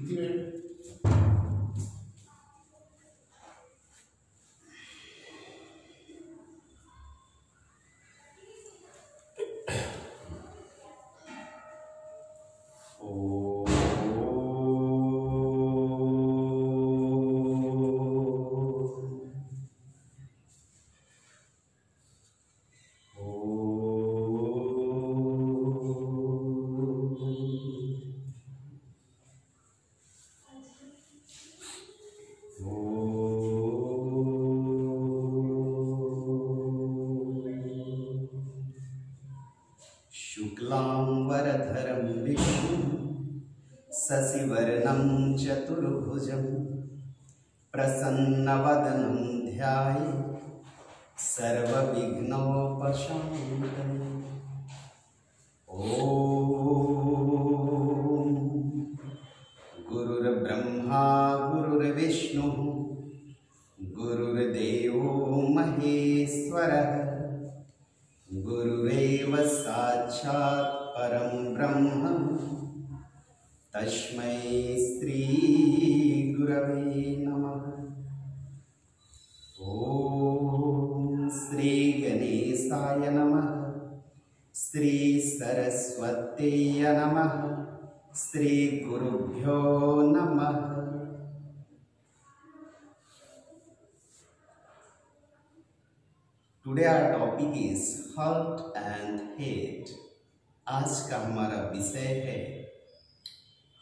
कितनी मिनट? शुक्लांबरधरं विष्णुं शशिवर्णं चतुर्भुजं प्रसन्नवदनं ध्यायेत् सर्वविघ्नोपशान्तये। ॐ गुरुर्ब्रह्मा गुरुर्विष्णुः गुरुर्देवो महेश्वरः गुरुरेव साक्षात् परं ब्रह्म तस्मै श्री गुरवे नमः। ओम श्री गणेशाय नमः, श्री सरस्वत्यै नमः, श्री गुरुभ्यो नमः। Today our topic is hurt and hate. आज का हमारा विषय है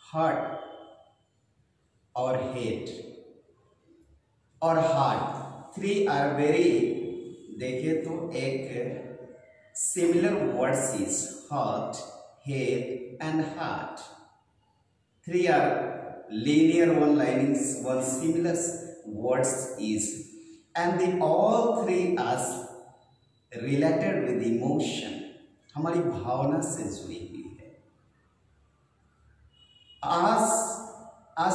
हर्ट और हेट और हार्ट। थ्री आर वेरी, देखे तो एक similar words is hurt, hate and heart. Three are linear one linings, one similar words is, and they all three are related with emotion, हमारी भावना से जुड़ी हुई है। आज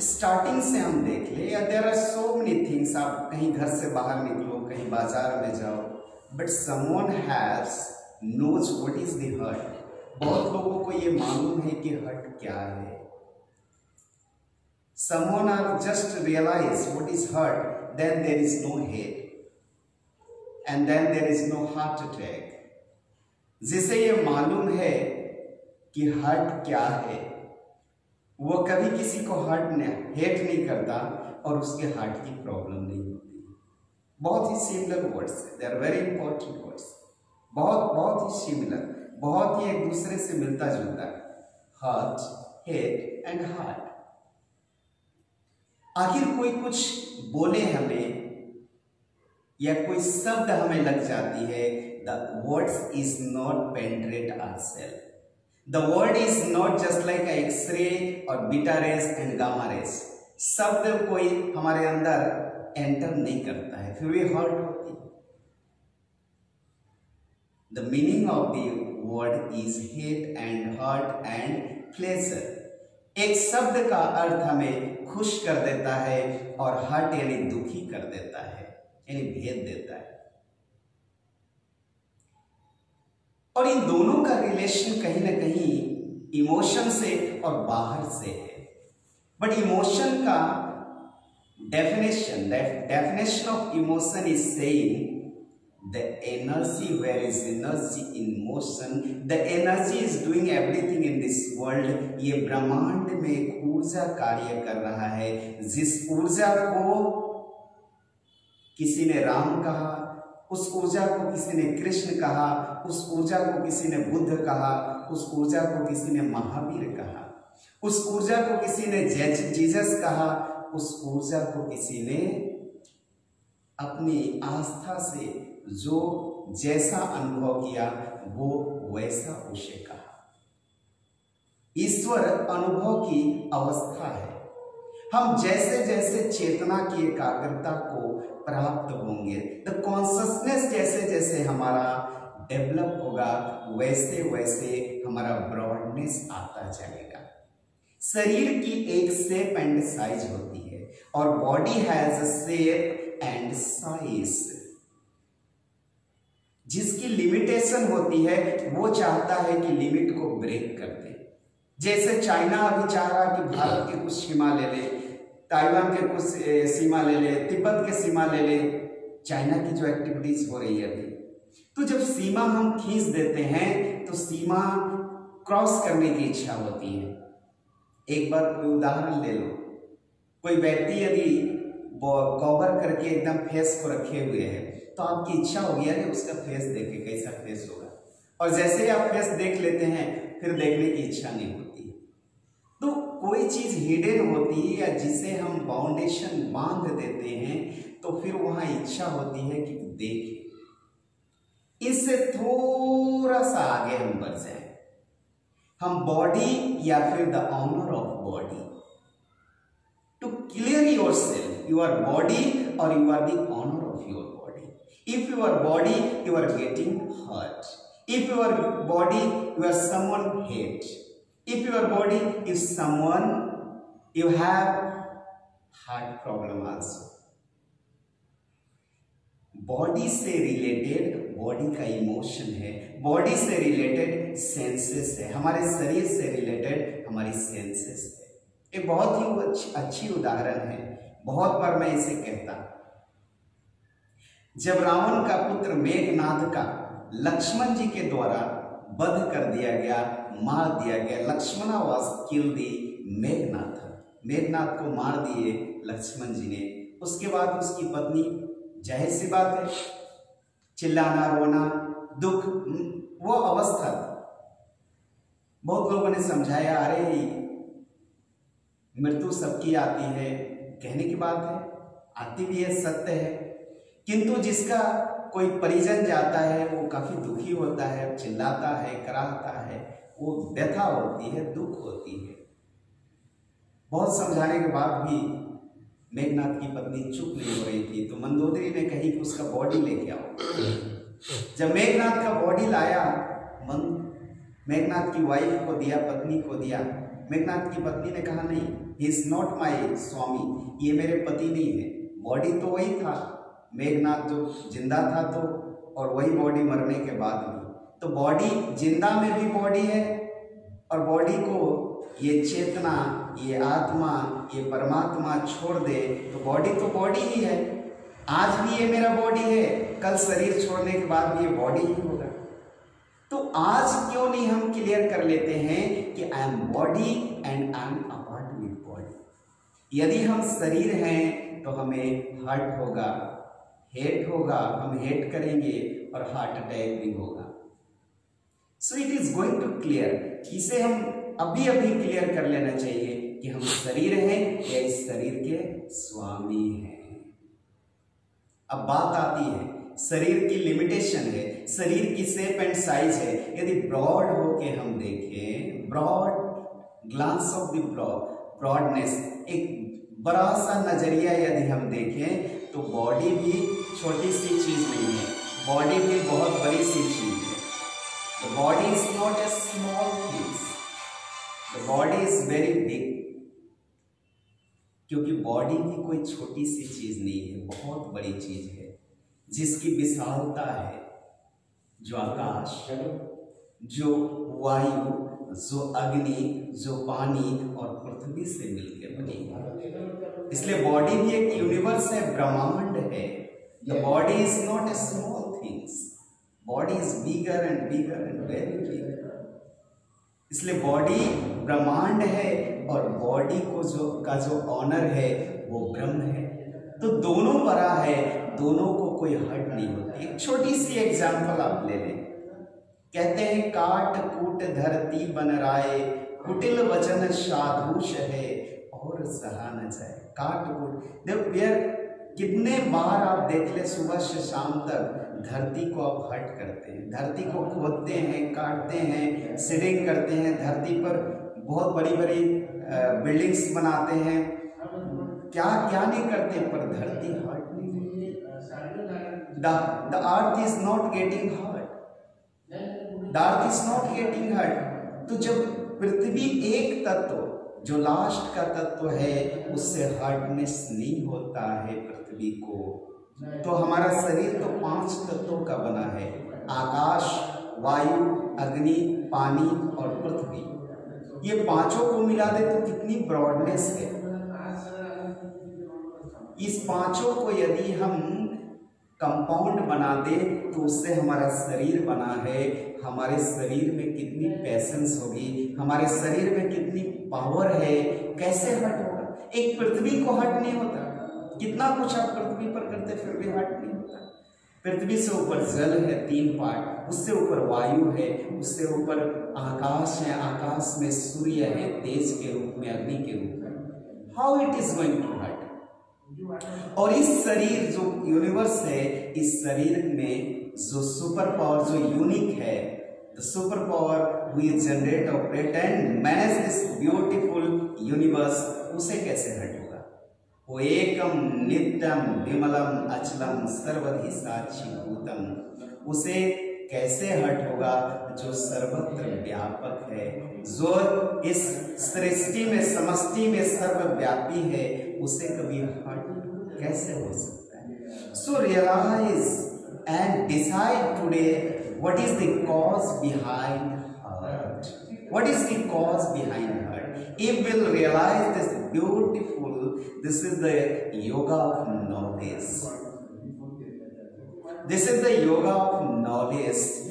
स्टार्टिंग से हम देख ले, या there are so many things. आप कहीं घर से बाहर निकलो, कहीं बाजार में जाओ, but someone has knows what is the hurt. बहुत लोगों को ये मालूम है कि हर्ट क्या है। Someone are just realize what is hurt, then there is no hate, and then there is no heart attack. जिसे ये मालूम है कि हर्ट क्या है, वो कभी किसी को हेट नहीं करता और उसके हार्ट की प्रॉब्लम नहीं होती। बहुत ही similar words, they are very important words. बहुत ही सिमिलर, बहुत ही एक दूसरे से मिलता जुलता है। Hurt, hate and heart. आखिर कोई कुछ बोले हमें या कोई शब्द हमें लग जाती है, the words is not penetrate ourself. The word is not just like X ray और beta rays and gamma rays. शब्द कोई हमारे अंदर एंटर नहीं करता है, फिर भी हर्ट होती है। The meaning of the word is hate and hurt and pleasure. एक शब्द का अर्थ हमें खुश कर देता है और हर्ट यानी दुखी कर देता है, यानी भेद देता है। और इन दोनों का रिलेशन कहीं ना कहीं इमोशन से और बाहर से है। बट इमोशन का definition of emotion is saying the energy, where is energy in motion, the energy is doing everything in this world। ये ब्रह्मांड में एक ऊर्जा कार्य कर रहा है, जिस ऊर्जा को किसी ने राम कहा, उस ऊर्जा को किसी ने कृष्ण कहा, उस ऊर्जा को किसी ने बुद्ध कहा, उस ऊर्जा को किसी ने महावीर कहा, उस ऊर्जा को किसी ने जीसस कहा, उस ऊर्जा को किसी ने अपनी आस्था से जो जैसा अनुभव किया वो वैसा उसे कहा। ईश्वर अनुभव की अवस्था है। हम जैसे जैसे चेतना की एकाग्रता को प्राप्त होंगे, द कॉन्शसनेस जैसे जैसे हमारा डेवलप होगा, वैसे वैसे हमारा ब्रॉडनेस आता जाएगा। शरीर की एक शेप एंड साइज होती है और body has a shape and size. जिसकी लिमिटेशन होती है वो चाहता है कि लिमिट को ब्रेक कर दे। जैसे चाइना अभी चाह रहा कि भारत के कुछ सीमा ले ले, ताइवान के कुछ सीमा ले ले, तिब्बत के सीमा ले ले, चाइना की जो एक्टिविटीज हो रही है अभी। तो जब सीमा हम खींच देते हैं तो सीमा क्रॉस करने की इच्छा होती है। एक बार कोई उदाहरण ले लो, कोई व्यक्ति यदि कवर करके एकदम फेस को रखे हुए है तो आपकी इच्छा होगी यार उसका फेस देखे कैसा फेस होगा, और जैसे ही आप फेस देख लेते हैं फिर देखने की इच्छा नहीं होती। तो कोई चीज हिडन होती है या जिसे हम बाउंडेशन बांध देते हैं तो फिर वहां इच्छा होती है कि देखें। इससे थोड़ा सा आगे हम बढ़ जाए, हम बॉडी या फिर the owner of body, to clear yourself, you are body और you are the owner of your body. If you are body you are getting hurt, if your body you are someone hate, if your body is someone you have heart problem also। Body से related body का emotion है, body से related senses है, हमारे शरीर से related हमारी senses है। एक बहुत ही अच्छी उदाहरण है, बहुत बार मैं इसे कहता। जब रावण का पुत्र मेघनाद का लक्ष्मण जी के द्वारा वध कर दिया गया, मार दिया गया, लक्ष्मणा वाज किल दी मेघनाथ, मेघनाथ को मार दिए लक्ष्मण जी ने। उसके बाद उसकी पत्नी, जाहिर सी बात है चिल्लाना रोना दुख वो अवस्था थी। बहुत लोगों ने समझाया अरे मृत्यु सबकी आती है, कहने की बात है, आती भी है, सत्य है, किंतु जिसका कोई परिजन जाता है वो काफी दुखी होता है, चिल्लाता है, कराहता है, वो व्यथा होती है, दुख होती है। बहुत समझाने के बाद भी मेघनाथ की पत्नी चुप नहीं हो रही थी, तो मंदोदरी ने कही कि उसका बॉडी लेके आओ। जब मेघनाथ का बॉडी लाया, मेघनाथ की वाइफ को दिया, पत्नी को दिया। मेघनाथ की पत्नी ने कहा नहीं, ही इज नॉट माई स्वामी, ये मेरे पति नहीं है। बॉडी तो वही था, मेघनाथ जो जिंदा था तो, और वही बॉडी मरने के बाद भी। तो बॉडी जिंदा में भी बॉडी है, और बॉडी को ये चेतना, ये आत्मा, ये परमात्मा छोड़ दे तो बॉडी तो बॉडी ही है। आज भी ये मेरा बॉडी है, कल शरीर छोड़ने के बाद भी ये बॉडी ही होगा। तो आज क्यों नहीं हम क्लियर कर लेते हैं कि I am body and I am apart with body. यदि हम शरीर हैं तो हमें हर्ट होगा, हेट होगा, हम हेट करेंगे और हार्ट अटैक भी होगा। So it is going to clear, इसे हम अभी अभी क्लियर कर लेना चाहिए कि हम शरीर हैं या इस शरीर के स्वामी हैं। अब बात आती है, शरीर की लिमिटेशन है, शरीर की शेप एंड साइज है। यदि ब्रॉड होके हम देखें, broad glance of the broadness, एक बड़ा सा नजरिया यदि हम देखें तो बॉडी भी छोटी सी चीज नहीं है, बॉडी भी बहुत बड़ी सी चीज है। The body is not a small thing, the body is very big. क्योंकि बॉडी भी कोई छोटी सी चीज नहीं है, बहुत बड़ी चीज है, जिसकी विशालता है, जो आकाश, जो वायु, जो अग्नि, जो पानी और पृथ्वी से मिलकर बनी है। इसलिए बॉडी भी एक यूनिवर्स है, ब्रह्मांड है। The body is not a small things, body is bigger and bigger and very बिगर। इसलिए बॉडी ब्रह्मांड है और बॉडी को जो ऑनर है वो ब्रह्म है। तो दोनों बड़ा है, दोनों को कोई हट नहीं होती। एक छोटी सी एग्जांपल आप ले लें, कहते हैं काट कूट धरती बन राय, कुटिल वचन साधुष है और सहा न जाए। काट कूट, कितने बार आप देख ले सुबह से शाम तक धरती को आप हट करते हैं, धरती को खोदते हैं, काटते हैं, सीडिंग करते हैं, धरती पर बहुत बड़ी बड़ी बिल्डिंग्स बनाते हैं, क्या क्या नहीं करते, पर धरती हट नहीं होती। The earth is not getting hurt, the earth is not getting hurt. तो जब पृथ्वी एक तत्व जो लास्ट का तत्व है उससे हार्डनेस नहीं होता है पृथ्वी को, तो हमारा शरीर तो 5 तत्वों का बना है, आकाश, वायु, अग्नि, पानी और पृथ्वी। ये पांचों को मिला दे तो कितनी ब्रॉडनेस है। इस पांचों को यदि हम कंपाउंड बना दे तो उससे हमारा शरीर बना है। हमारे शरीर में कितनी पैशंस होगी, हमारे शरीर में कितनी पावर है, कैसे हट होगा। एक पृथ्वी को हट नहीं होता, कितना कुछ आप पृथ्वी पर करते फिर भी हट नहीं होता। पृथ्वी से ऊपर जल है 3 पार्ट, उससे ऊपर वायु है, उससे ऊपर आकाश है, आकाश में सूर्य है तेज के रूप में, अग्नि के रूप में। How it is going to hurt. और इस शरीर जो यूनिवर्स है, इस शरीर में जो सुपर पावर जो यूनिक है, the super power we generate operate and manage this beautiful universe, उसे कैसे हट होगा। वो एकम नित्यम विमलम अचलम सर्वधि साक्षी भूतम, उसे कैसे हट होगा जो सर्वत्र व्यापक है, जो इस सृष्टि में समष्टि में सर्वव्यापी है, उसे कभी हट कैसे हो सकता है। So realise and decide today what is the cause behind hurt, what is the cause behind hurt. If will realise this beautiful, this is the yoga of knowledge, this is the yoga of knowledge.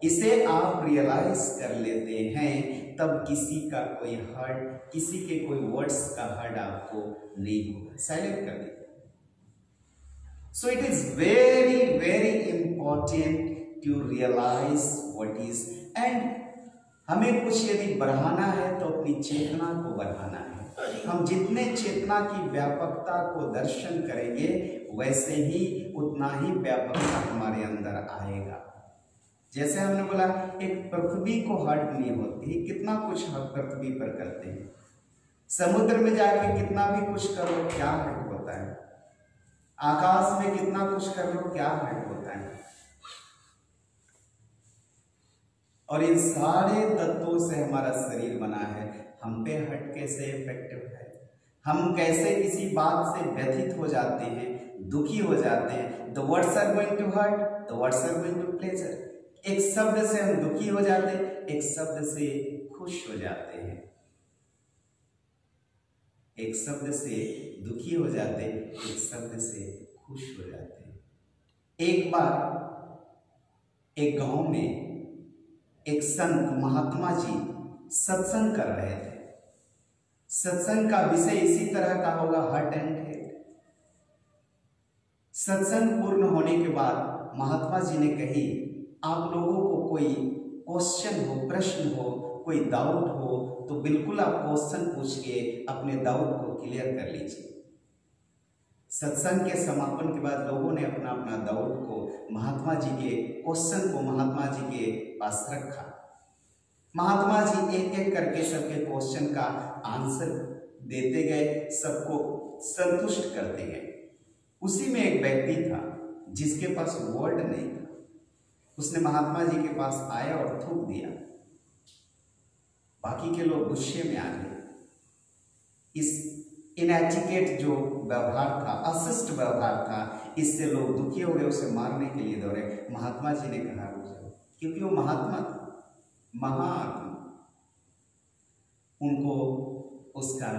इसे आप realise कर लेते हैं तब किसी का कोई hurt, किसी के कोई वर्ड्स का हर्ट आपको नहीं होगा। साइलेंट कर दीजिए। So it is very very important to realize what is, and हमें कुछ यदि बढ़ाना है तो अपनी चेतना को बढ़ाना है। हम जितने चेतना की व्यापकता को दर्शन करेंगे वैसे ही उतना ही व्यापकता हमारे अंदर आएगा। जैसे हमने बोला एक पृथ्वी को हट नहीं होती, कितना कुछ हम पृथ्वी पर करते हैं। समुद्र में जाके कितना भी कुछ करो क्या हट होता है, आकाश में कितना कुछ कर लो क्या हट होता है। और इन सारे तत्वों से हमारा शरीर बना है। हम पे हट कैसे इफेक्टिव है, हम कैसे किसी बात से व्यथित हो जाते हैं, दुखी हो जाते हैं। The words are going to hurt, the words are going to pleasure. एक शब्द से हम दुखी हो जाते हैं, एक शब्द से खुश हो जाते हैं, एक शब्द से दुखी हो जाते हैं, एक शब्द से खुश हो जाते हैं। एक बार एक गांव में एक संत महात्मा जी सत्संग कर रहे थे। सत्संग का विषय इसी तरह का होगा, हर्ट एंड हेट। सत्संग पूर्ण होने के बाद महात्मा जी ने कही, आप लोगों को कोई क्वेश्चन हो, प्रश्न हो, कोई डाउट हो तो बिल्कुल आप क्वेश्चन पूछ के अपने डाउट को क्लियर कर लीजिए। सत्संग के समापन के बाद लोगों ने अपना अपना डाउट को महात्मा जी के क्वेश्चन को महात्मा जी के पास रखा। महात्मा जी एक एक करके सबके क्वेश्चन का आंसर देते गए, सबको संतुष्ट करते गए। उसी में एक व्यक्ति था जिसके पास वर्ड नहीं था। उसने महात्मा जी के पास आया और थूक दिया। बाकी के लोग गुस्से में आ गए। इस इनएटिकेट जो व्यवहार था, अशिष्ट व्यवहार था, इससे लोग दुखी हो गए, उसे मारने के लिए दौड़े। महात्मा जी ने कहा रुक जाओ, क्योंकि वो महात्मा था, महात्मा। उनको उसका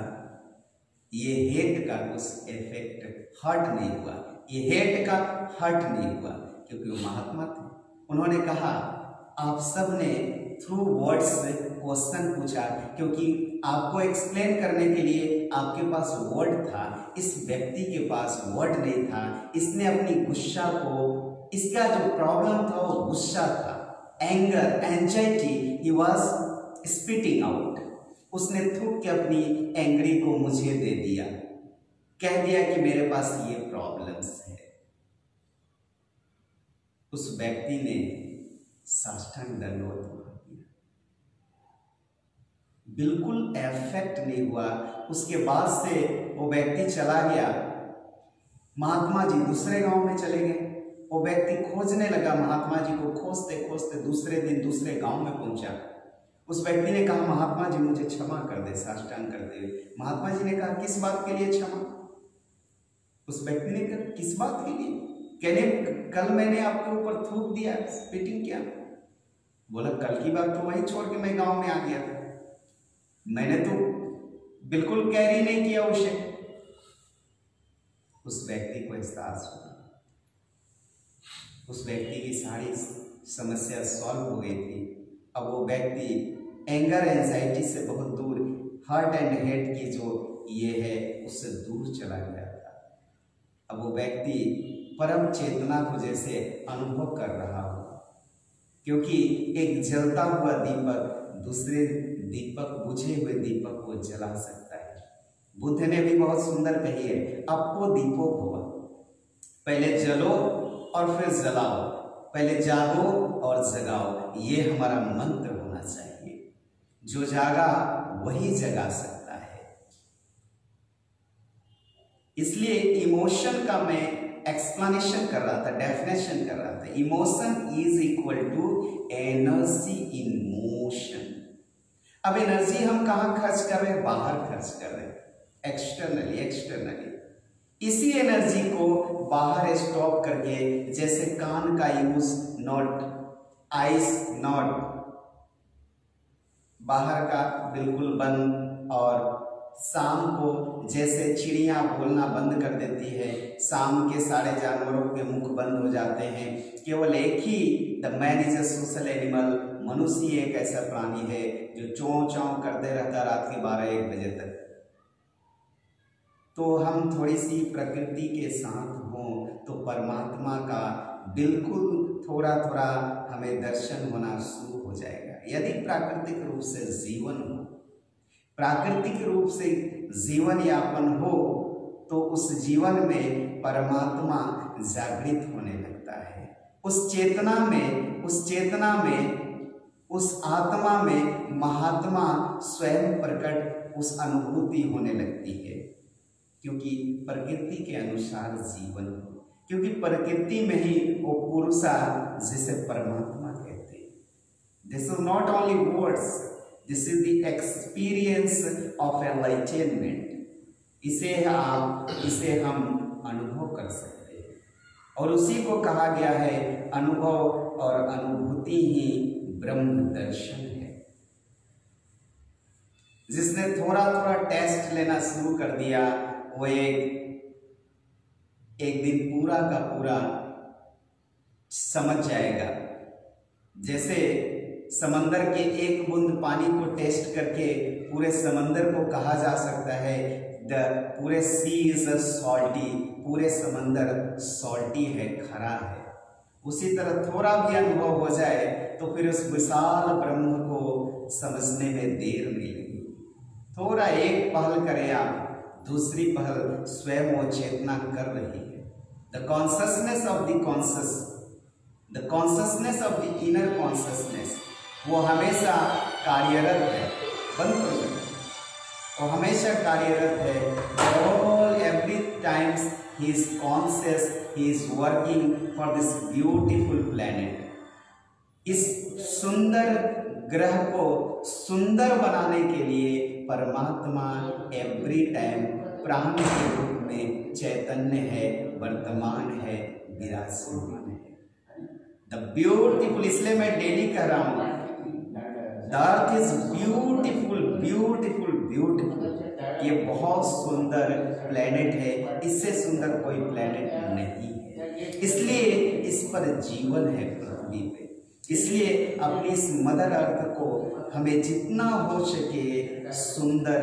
ये हेट का कुछ इफेक्ट हर्ट नहीं हुआ, ये हेट का हर्ट नहीं हुआ, क्योंकि वो महात्मा थे। उन्होंने कहा आप सब ने थ्रू वर्ड्स क्वेश्चन पूछा, क्योंकि आपको एक्सप्लेन करने के लिए आपके पास वर्ड था, इस व्यक्ति के पास वर्ड नहीं था। इसने अपनी गुस्सा को, इसका जो प्रॉब्लम था वो गुस्सा था, anger, anxiety, he was spitting out. उसने थूक के अपनी एंग्री को मुझे दे दिया, कह दिया कि मेरे पास ये प्रॉब्लम्स है। उस व्यक्ति ने साष्टांग दंडवत मार दिया, बिल्कुल एफेक्ट नहीं हुआ। उसके बाद से वो व्यक्ति चला गया। महात्मा जी दूसरे गांव में चले गए। वो व्यक्ति खोजने लगा महात्मा जी को, खोजते खोजते दूसरे दिन दूसरे गांव में पहुंचा। उस व्यक्ति ने कहा महात्मा जी मुझे क्षमा कर दे, साष्टांग कर दे। महात्मा जी ने कहा किस बात के लिए क्षमा? उस व्यक्ति ने कहा किस बात के लिए? कहने कल मैंने आपके ऊपर थूक दिया, स्पिटिंग किया। बोला कल की बात तो वही छोड़ के मैं गांव में आ गया था। मैंने तो बिल्कुल कैरी नहीं किया उसे। उस व्यक्ति को एहसास हुआ, उस व्यक्ति की सारी समस्या सॉल्व हो गई थी। अब वो व्यक्ति एंगर एंजाइटी से बहुत दूर, हार्ट एंड हेड की जो ये है उससे दूर चला गया था। अब वो व्यक्ति परम चेतना को जैसे अनुभव कर रहा हो, क्योंकि एक जलता हुआ दीपक दूसरे दीपक, बुझे हुए दीपक को जला सकता है। बुद्ध ने भी बहुत सुंदर कही है, अपो दीपो भव, पहले जलो और फिर जलाओ, पहले जागो और जगाओ। ये हमारा मंत्र होना चाहिए। जो जागा वही जगा सकता है। इसलिए इमोशन का मैं एक्सप्लेनेशन कर रहा था, डेफिनेशन कर रहा था। Emotion is equal to energy in motion. अब एनर्जी हम कहां खर्च कर रहे हैं? बाहर खर्च कर रहे हैं, एक्सटर्नली। इसी एनर्जी को बाहर स्टॉप करके, जैसे कान का यूज नॉट, आइस नॉट, बाहर का बिल्कुल बंद, और शाम को जैसे चिड़िया बोलना बंद कर देती है, शाम के सारे जानवरों के मुख बंद हो जाते हैं, केवल एक ही, the man is a social animal, मनुष्य एक ऐसा प्राणी है जो चौं चौं करते रहता रात के 12-1 बजे तक। तो हम थोड़ी सी प्रकृति के साथ हों तो परमात्मा का बिल्कुल थोड़ा थोड़ा हमें दर्शन होना शुरू हो जाएगा। यदि प्राकृतिक रूप से जीवन हो, प्राकृतिक रूप से जीवन यापन हो, तो उस जीवन में परमात्मा जागृत होने लगता है। उस चेतना में उस आत्मा में महात्मा स्वयं प्रकट, उस अनुभूति होने लगती है। क्योंकि प्रकृति के अनुसार जीवन हो, क्योंकि प्रकृति में ही वो पुरुषा जिसे परमात्मा कहते हैं। This is not only words, this is the experience of enlightenment. इसे हम अनुभव कर सकते हैं, और उसी को कहा गया है अनुभव और अनुभूति ही ब्रह्म दर्शन है। जिसने थोड़ा थोड़ा टेस्ट लेना शुरू कर दिया, वो एक दिन पूरा का पूरा समझ जाएगा। जैसे समंदर के एक बूंद पानी को टेस्ट करके पूरे समंदर को कहा जा सकता है द पूरे सी इज सॉल्टी, पूरे समंदर सॉल्टी है, खरा है। उसी तरह थोड़ा भी अनुभव हो जाए तो फिर उस विशाल ब्रह्म को समझने में देर नहीं लगी। थोड़ा एक पहल करें आप, दूसरी पहल स्वयं वो चेतना कर रही है। The consciousness of the conscious, the consciousness of the inner consciousness, वो हमेशा कार्यरत है। बंद करो, वो हमेशा कार्यरत है। All every times he is conscious, he is working for this beautiful planet. इस सुंदर ग्रह को सुंदर बनाने के लिए परमात्मा एवरी टाइम प्राण के रूप में चैतन्य है, वर्तमान है, विराजमान है। द ब्यूटीफुल, इसलिए मैं डेली कह रहा हूं, the earth is beautiful beautiful beautiful. ये बहुत सुंदर प्लेनेट है, इससे सुंदर कोई प्लेनेट नहीं है। इसलिए इस पर जीवन है पृथ्वी पे। इसलिए अपनी इस मदर अर्थ को हमें जितना हो सके सुंदर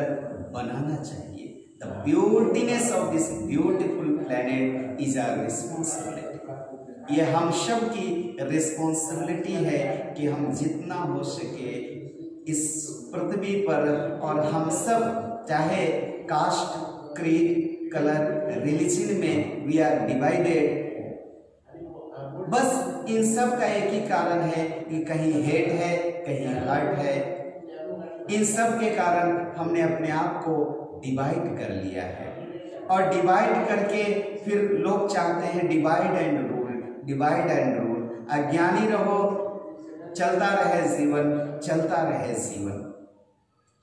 बनाना चाहिए। The beautiness of this beautiful planet is our responsibility. ये हम सब की रिस्पॉन्सिबिलिटी है कि हम जितना हो सके इस पृथ्वी पर, और हम सब चाहे कास्ट, क्रीड, कलर, रिलीजन में वी आर डिवाइडेड, बस इन सब का एक ही कारण है कि कहीं हेड है, कहीं हार्ट है। इन सब के कारण हमने अपने आप को डिवाइड कर लिया है, और डिवाइड करके फिर लोग चाहते हैं divide and rule, divide and rule. अज्ञानी रहो, चलता रहे जीवन, चलता रहे जीवन।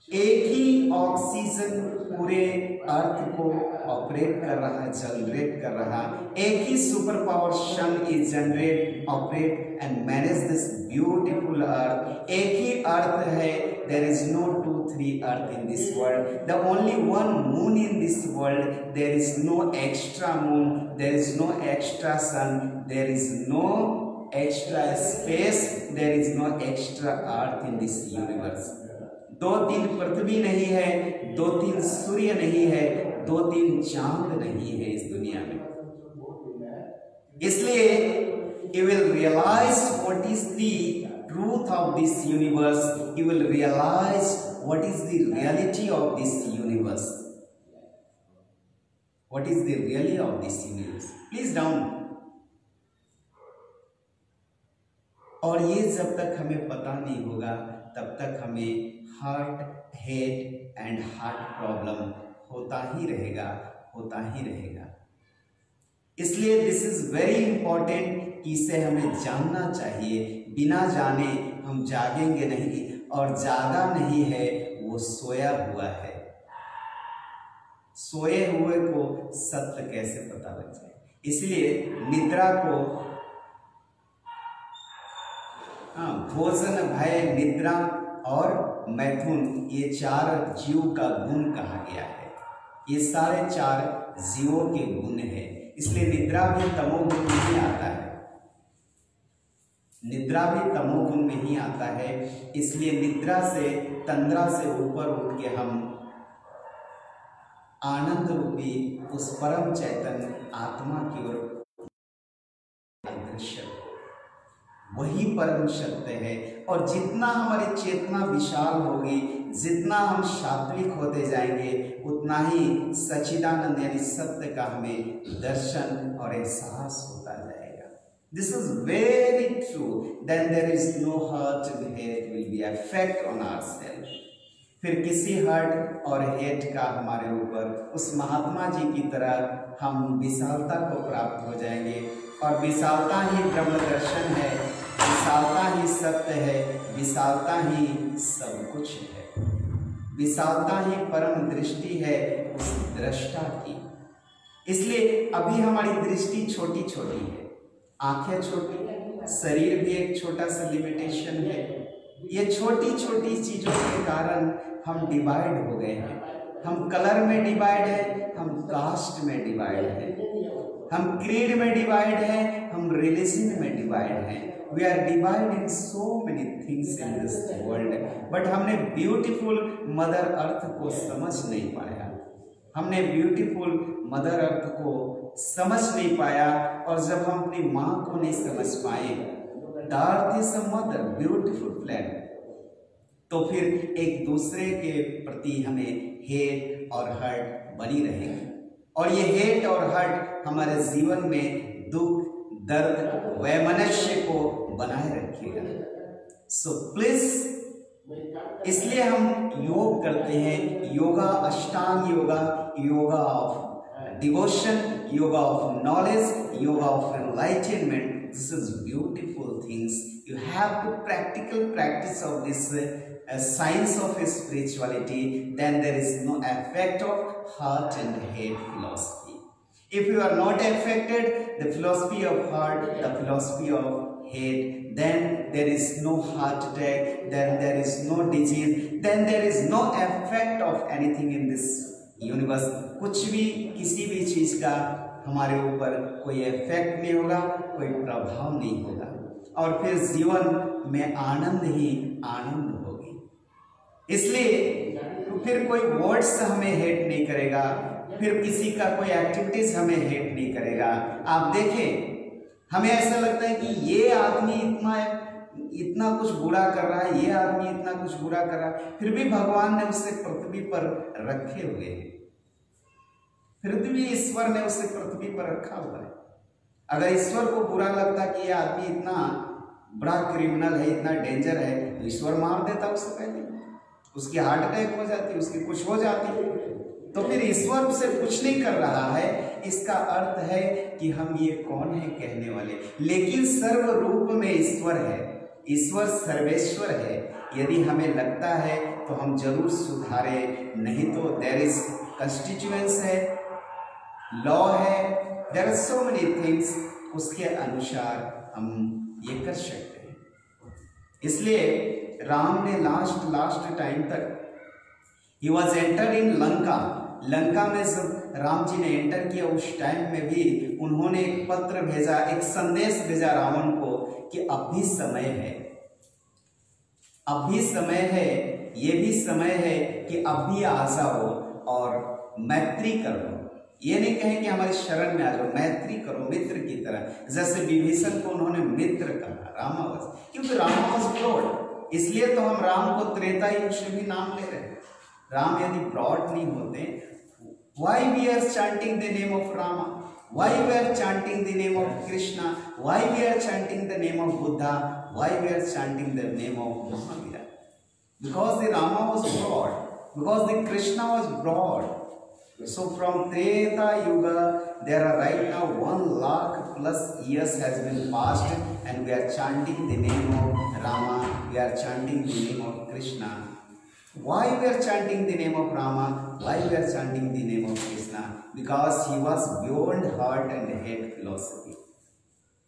एक ही ऑक्सीजन पूरे अर्थ को ऑपरेट कर रहा है, जनरेट कर रहा है। एक ही super power sun is generate, operate and manage this beautiful earth. एक ही अर्थ है, there is no 2-3 earth in this world, the only one moon in this world, there is no extra moon, there is no extra sun, there is no extra space, there is no extra earth in this universe. 2-3 पृथ्वी नहीं है, 2-3 सूर्य नहीं है, 2-3 चांद नहीं है इस दुनिया में। इसलिए you will realize what is the truth of this universe, you will realize what is the reality of this universe, what is the reality of this universe, please down। और ये जब तक हमें पता नहीं होगा तब तक हमें heart, head and heart problem होता ही रहेगा, होता ही रहेगा। इसलिए दिस इज वेरी इंपॉर्टेंट कि इसे हमें जानना चाहिए। बिना जाने हम जागेंगे नहीं, और जागा नहीं है वो सोया हुआ है। सोए हुए को सत्य कैसे पता लग जाए? इसलिए निद्रा को भोजन, भय, निद्रा और मैथुन, ये 4 जीव का गुण कहा गया है। ये सारे 4 जीवों के गुण है। इसलिए निद्रा भी तमोगुण में ही आता है, निद्रा भी तमोगुण में ही आता है। इसलिए निद्रा से, तंद्रा से ऊपर उठ के हम आनंद रूपी उस परम चैतन्य आत्मा की ओर अग्रसर, वही परम सत्य है। और जितना हमारी चेतना विशाल होगी, जितना हम सात्विक होते जाएंगे, उतना ही सच्चिदानंद यानी सत्य का हमें दर्शन और एहसास होता जाएगा। This is very true. Then there is no hurt and hate will be effect on ourself. फिर किसी हर्ट और हेट का हमारे ऊपर, उस महात्मा जी की तरह हम विशालता को प्राप्त हो जाएंगे। और विशालता ही ब्रह्म दर्शन है, विशालता ही सत्य है, विशालता ही सब कुछ है, विशालता ही परम दृष्टि है उस दृष्टा की। इसलिए अभी हमारी दृष्टि छोटी छोटी है, आंखें छोटी, शरीर भी एक छोटा सा लिमिटेशन है। ये छोटी छोटी चीजों के कारण हम डिवाइड हो गए हैं। हम कलर में डिवाइड है, हम कास्ट में डिवाइड है, हम क्रीड में डिवाइड है, हम रिलीजन में डिवाइड है। We are divide in so many things in this world, but हमने ब्यूटीफुल मदर अर्थ को समझ नहीं पाया, हमने ब्यूटीफुल मदर अर्थ को समझ नहीं पाया। और जब हम अपनी माँ को नहीं समझ पाए, the earth is a mother, beautiful planet, तो फिर एक दूसरे के प्रति हमें हेट और हर्ट बनी रहेगी। और ये हेट और हर्ट हमारे जीवन में दुख, दर्द, वैमनस्य को बनाए रखेगा। सो प्लीज, इसलिए हम योग करते हैं, योगा, अष्टांग yoga, yoga of devotion, yoga of knowledge, yoga of enlightenment. This is beautiful things. You have to practical practice of this science of spirituality. Then there is no effect of heart and head philosophy. If you are not affected, the philosophy of heart, the philosophy of head, then there is no heart attack, then there is no disease, then there is no effect of anything in this universe. कुछ भी, किसी भी चीज का हमारे ऊपर कोई effect नहीं होगा, कोई प्रभाव नहीं होगा, और फिर जीवन में आनंद ही आनंद होगी। इसलिए फिर कोई वर्ड्स हमें हेट नहीं करेगा, फिर किसी का कोई एक्टिविटीज हमें हेट नहीं करेगा। आप देखें, हमें ऐसा लगता है कि ये आदमी इतना कुछ बुरा कर रहा है, ये आदमी इतना कुछ बुरा कर रहा है, फिर भी भगवान ने उसे पृथ्वी पर रखे हुए हैं, फिर भी ईश्वर ने उसे पृथ्वी पर रखा हुआ है। अगर ईश्वर को बुरा लगता कि ये आदमी इतना बड़ा क्रिमिनल है, इतना डेंजर है, तो ईश्वर मार देता उससे पहले, उसकी हार्ट अटैक हो जाती, उसकी कुछ हो जाती। तो फिर ईश्वर उसे कुछ नहीं कर रहा है, इसका अर्थ है कि हम ये कौन है कहने वाले। लेकिन सर्व रूप में ईश्वर है, ईश्वर सर्वेश्वर है। यदि हमें लगता है तो हम जरूर सुधारें, नहीं तो देयर इज कॉन्स्टिट्यूएंस है, लॉ है, there are so many things, उसके अनुसार हम ये कर सकते हैं। इसलिए राम ने लास्ट टाइम तक he was enter in Lanka में जब राम जी ने एंटर किया उस टाइम में भी उन्होंने एक पत्र भेजा, एक संदेश भेजा रावण को कि अब भी समय है, अब भी समय है, ये भी समय है कि अब भी आ जाओ और मैत्री करो। ये नहीं कहें कि हमारे शरण में आ जाओ, मैत्री करो मित्र की तरह। जैसे विभीषण को उन्होंने मित्र कहा, रामावस, क्योंकि रामावस ब्रॉड, इसलिए तो हम राम को त्रेता युग से भी नाम ले रहे हैं। राम यदि ब्रॉड नहीं होते, why we are chanting the name of Rama, why we are chanting the name of Krishna, why we are chanting the name of Buddha, why we are chanting the name of Mahavira? Because the Rama was broad, because the Krishna was broad. So from Treta Yuga there are right now 1 lakh plus years has been passed and we are chanting the name of Rama, we are chanting the name of Krishna. Why we are chanting the name of Rama? Why we are chanting the name of Krishna? Because he was beyond heart and head philosophy.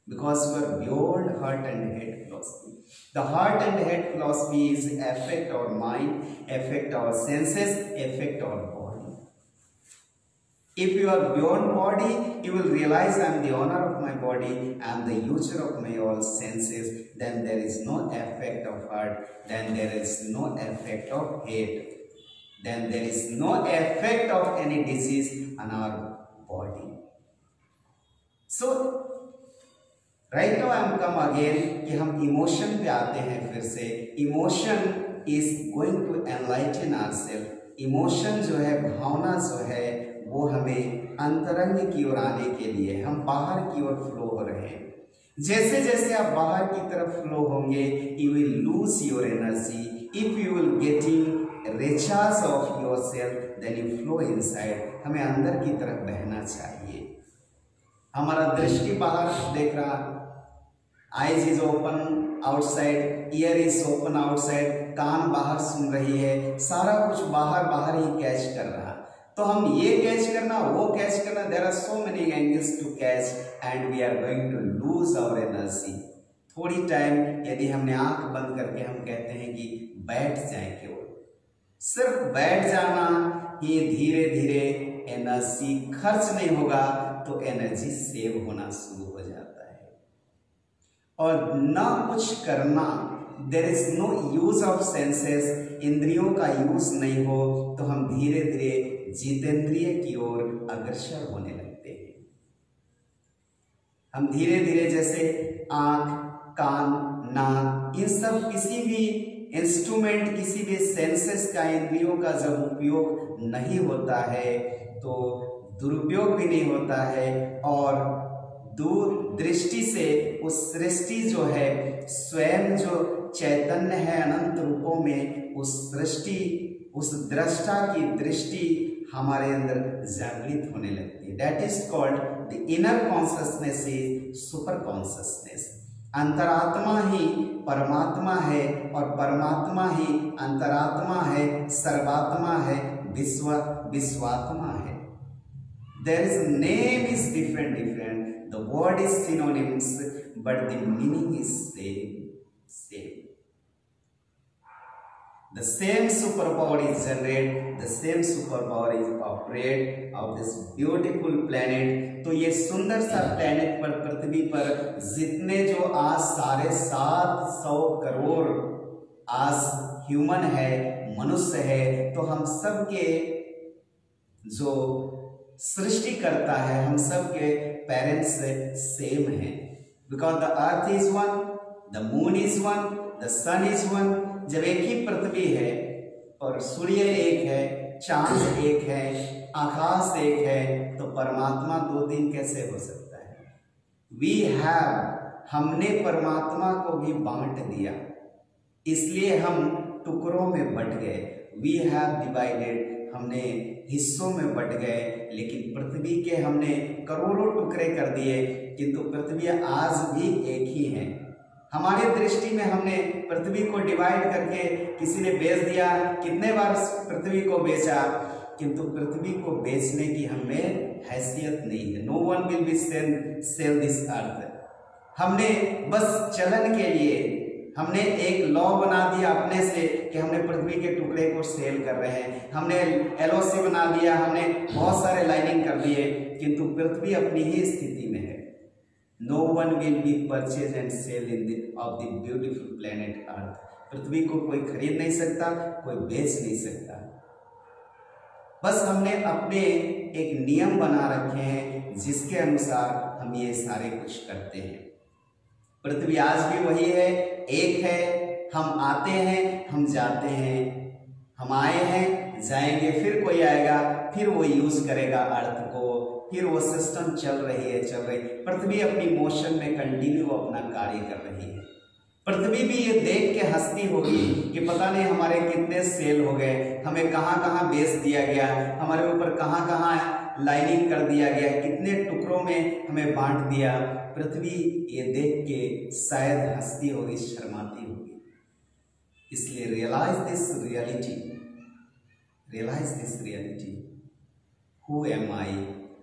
Because we are beyond heart and head philosophy. The heart and head philosophy is affect our mind, affect our senses, affect our body. If you are beyond body, you will realize I am the owner of my body, I am the user of my all senses. Then there is no effect of heart. Then there is no effect of hate. Then there is no effect of any disease on our body. So right now I am come again कि हम emotion पे आते हैं फिर से। Emotion is going to enlighten ourselves. Emotion जो है, भावना जो है, वो हमें अंतरंग की ओर आने के लिए, हम बाहर की ओर फ्लो हो रहे हैं। जैसे जैसे आप बाहर की तरफ फ्लो होंगे, you will lose your energy. If you will getting recharge of your self, then you flow inside. हमें अंदर की तरफ बहना चाहिए। हमारा दृष्टि बाहर देख रहा, eyes is open outside, ear is open outside, कान बाहर सुन रही है, सारा कुछ बाहर ही कैच कर रहा। तो हम ये कैच करना, वो कैच करना, there are so many angles to catch and we are going to lose our energy. थोड़ी टाइम यदि हमने आंख बंद करके हम कहते हैं कि बैठ जाए, केवल सिर्फ बैठ जाना ही धीरे धीरे एनर्जी खर्च नहीं होगा तो एनर्जी सेव होना शुरू हो जाता है। और ना कुछ करना, there is no use of senses, इंद्रियों का यूज नहीं हो तो हम धीरे धीरे जितेंद्रिय की ओर अग्रसर होने लगते हैं। हम धीरे धीरे जैसे आंख, कान, नाक, इन सब किसी भी इंस्ट्रूमेंट, किसी भी सेंसेस का, इंद्रियों का जब उपयोग नहीं होता है तो दुरुपयोग भी नहीं होता है और दूर दृष्टि से उस सृष्टि जो है, स्वयं जो चैतन्य है अनंत रूपों में, उस सृष्टि, उस दृष्टा की दृष्टि हमारे अंदर जागृत होने लगती है। That is called the inner consciousness is super consciousness. अंतरात्मा ही परमात्मा है और परमात्मा ही अंतरात्मा है, सर्वात्मा है, विश्वात्मा है। There is name is different, the word is synonyms, but the meaning is same. The same superpower is generated, the same superpower is operate of this beautiful planet। तो ये सुंदर सा प्लेनेट पर, पृथ्वी पर जितने जो आज 750 करोड़ आज ह्यूमन है, मनुष्य है, तो हम सब के जो सृष्टि करता है, हम सब के पेरेंट्स सेम हैं। Because the earth is one, the moon is one, the sun is one. जब एक ही पृथ्वी है और सूर्य एक है, चांद एक है, आकाश एक है, तो परमात्मा 2-3 कैसे हो सकता है? वी हैव, हमने परमात्मा को भी बांट दिया, इसलिए हम टुकड़ों में बट गए। वी हैव डिवाइडेड, हमने हिस्सों में बट गए, लेकिन पृथ्वी के हमने करोड़ों टुकड़े कर दिए, किंतु पृथ्वी आज भी एक ही है। हमारे दृष्टि में हमने पृथ्वी को डिवाइड करके किसी ने बेच दिया, कितने बार पृथ्वी को बेचा, किंतु पृथ्वी को बेचने की हमें हैसियत नहीं है। No one will be sell this earth. हमने बस चलन के लिए हमने एक लॉ बना दिया अपने से कि हमने पृथ्वी के टुकड़े को सेल कर रहे हैं, हमने एलओसी बना दिया, हमने बहुत सारे लाइनिंग कर दिए, किंतु पृथ्वी अपनी ही स्थिति में है। No one will be purchase and sale in of the beautiful planet earth. पृथ्वी को कोई खरीद नहीं सकता, कोई बेच नहीं सकता। बस हमने अपने एक नियम बना रखे हैं जिसके अनुसार हम ये सारे कुछ करते हैं। पृथ्वी आज भी वही है, एक है। हम आते हैं, हम जाते हैं, हम आए हैं, जाएंगे, फिर कोई आएगा, फिर वो यूज करेगा अर्थ को, फिर वो सिस्टम चल रही है। पृथ्वी अपनी मोशन में कंटिन्यू अपना कार्य कर रही है। पृथ्वी भी ये देख के हंसती होगी कि पता नहीं हमारे कितने सेल हो गए, हमें कहाँ कहाँ बेच दिया गया, हमारे ऊपर कहाँ कहाँ लाइनिंग कर दिया गया, कितने टुकड़ों में हमें बांट दिया। पृथ्वी ये देख के शायद हंसती होगी, शर्माती होगी। इसलिए realize this reality, who am I,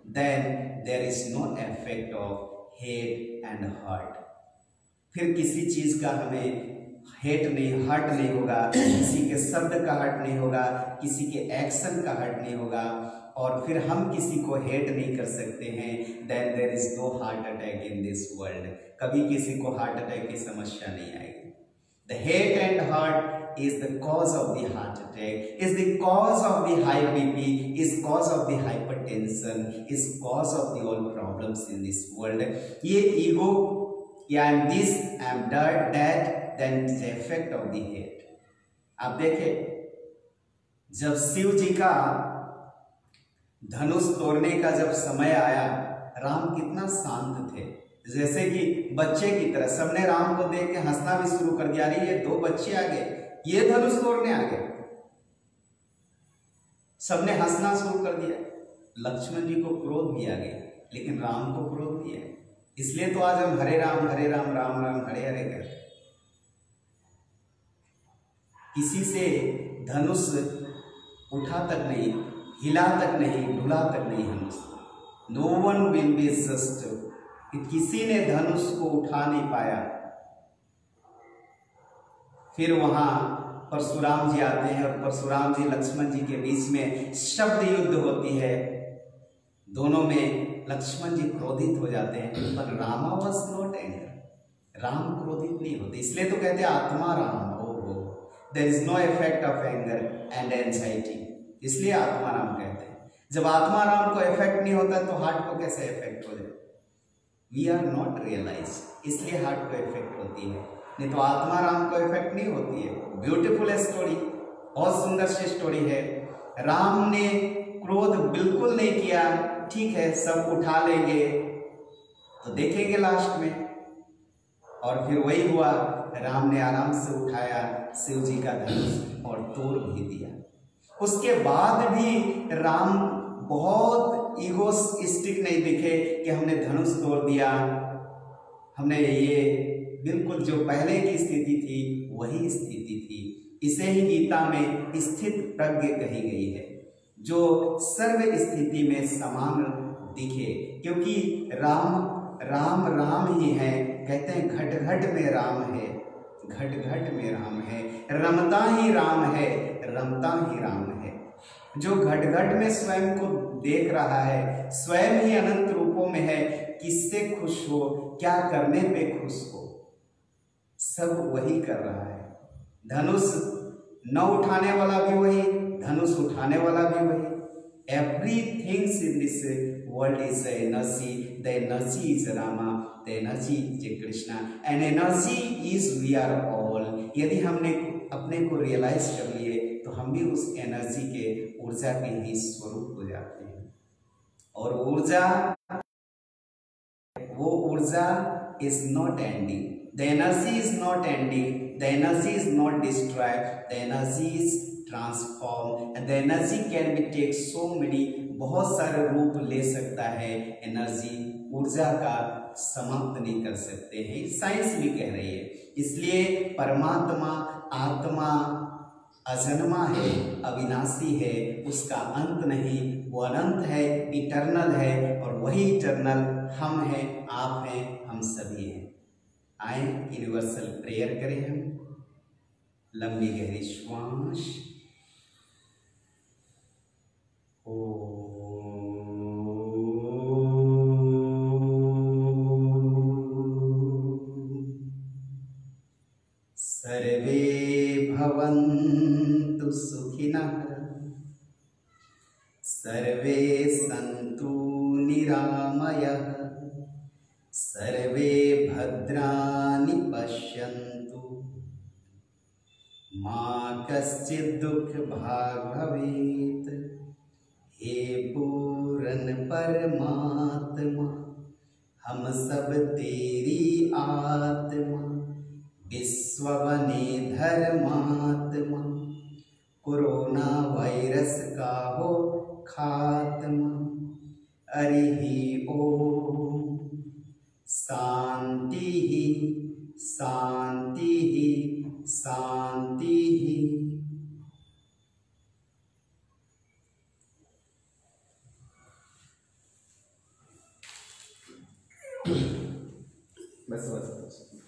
then there is no effect of hate and hurt. फिर किसी चीज का हमें हर्ट नहीं होगा, किसी के शब्द का हर्ट नहीं होगा, किसी के एक्शन का हर्ट नहीं होगा, और फिर हम किसी को हेट नहीं कर सकते हैं। Then there is no heart attack in this world. कभी किसी को हार्ट अटैक की समस्या नहीं आएगी। The hate and hurt is the cause of the heart attack, is the cause of the high BP, is cause of the hypertension, is cause of the all problems in this world. ये ego या I'm this, I'm that, then it is the effect of the hate. आप देखें, जब शिव जी का धनुष तोड़ने का जब समय आया, राम कितना शांत थे, जैसे कि बच्चे की तरह। सबने राम को देख के हंसना भी शुरू कर दिया, अरे ये दो बच्चे आ गए, ये धनुष तोड़ने आ गए। सबने हंसना शुरू कर दिया। लक्ष्मण जी को क्रोध भी आ गया, लेकिन राम को क्रोध नहीं है। इसलिए तो आज हम हरे राम राम राम हरे हरे कहते। किसी से धनुष उठा तक नहीं, हिला तक नहीं, ढुला तक नहीं धनुष। No one will be just, किसी ने धनुष को उठा नहीं पाया। फिर वहां परशुराम जी आते हैं और परशुराम जी लक्ष्मण जी के बीच में शब्द युद्ध होती है। दोनों में लक्ष्मण जी क्रोधित हो जाते हैं, पर Rama was not anger. Ram क्रोधित नहीं होते, इसलिए तो कहते हैं आत्मा राम। There is no effect of anger and anxiety, इसलिए आत्मा राम कहते हैं। जब आत्मा राम को इफेक्ट नहीं होता तो हार्ट को कैसे इफेक्ट हो जाए? वी आर नॉट रियलाइज, इसलिए हार्ट को इफेक्ट होती है, नहीं तो आत्मा राम को इफेक्ट नहीं होती है। ब्यूटीफुल स्टोरी, बहुत सुंदर सी स्टोरी है। राम ने क्रोध बिल्कुल नहीं किया, ठीक है सब उठा लेंगे तो देखेंगे लास्ट में। और फिर वही हुआ, राम ने आराम से उठाया शिव जी का धनुष और तोड़ भी दिया। उसके बाद भी राम बहुत ईगोइस्टिक नहीं दिखे कि हमने धनुष तोड़ दिया, हमने ये बिल्कुल जो पहले की स्थिति थी वही स्थिति थी। इसे ही गीता में स्थित प्रज्ञ कही गई है, जो सर्व स्थिति में समान दिखे। क्योंकि राम राम राम ही है, कहते हैं घट घट में राम है, घट घट में राम है, रमता ही राम है, रमता ही राम है। जो घट घट में स्वयं को देख रहा है, स्वयं ही अनंत रूपों में है, किससे खुश हो, क्या करने पे खुश हो, सब वही कर रहा है। धनुष न उठाने वाला भी वही, धनुष उठाने वाला भी वही। Everything in this world is energy. The energy is Rama. The energy is Krishna. And energy is we are all. यदि हमने अपने को रियलाइज कर लिए तो हम भी उस एनर्जी के, ऊर्जा के ही स्वरूप हो जाते हैं। और ऊर्जा, वो ऊर्जा is not ending. The energy is not ending. The energy is not destroyed. The energy is transform and the energy can be take so many, बहुत सारे रूप ले सकता है एनर्जी, ऊर्जा का समाप्त नहीं कर सकते हैं, साइंस भी कह रही है। इसलिए परमात्मा आत्मा अजन्मा है, अविनाशी है, उसका अंत नहीं, वो अनंत है, इटर्नल है, और वही इटर्नल हम हैं, आप हैं, हम सभी हैं। आए यूनिवर्सल प्रेयर करें हम। लंबी गहरी श्वास। सर्वे भवन्तु सुखिनः, सर्वे सन्तु निरामयः, सर्वे भद्राणि पश्यन्तु, मा कश्चित् दुःखभाग् भवेत्। हे पूर्ण परमात्मा, हम सब तेरी आत्मा, विश्ववने धर्मात्मा, कोरोना वायरस का हो खात्मा। हरि ओम। शांति ही शांति ही शांति ही। बस बस।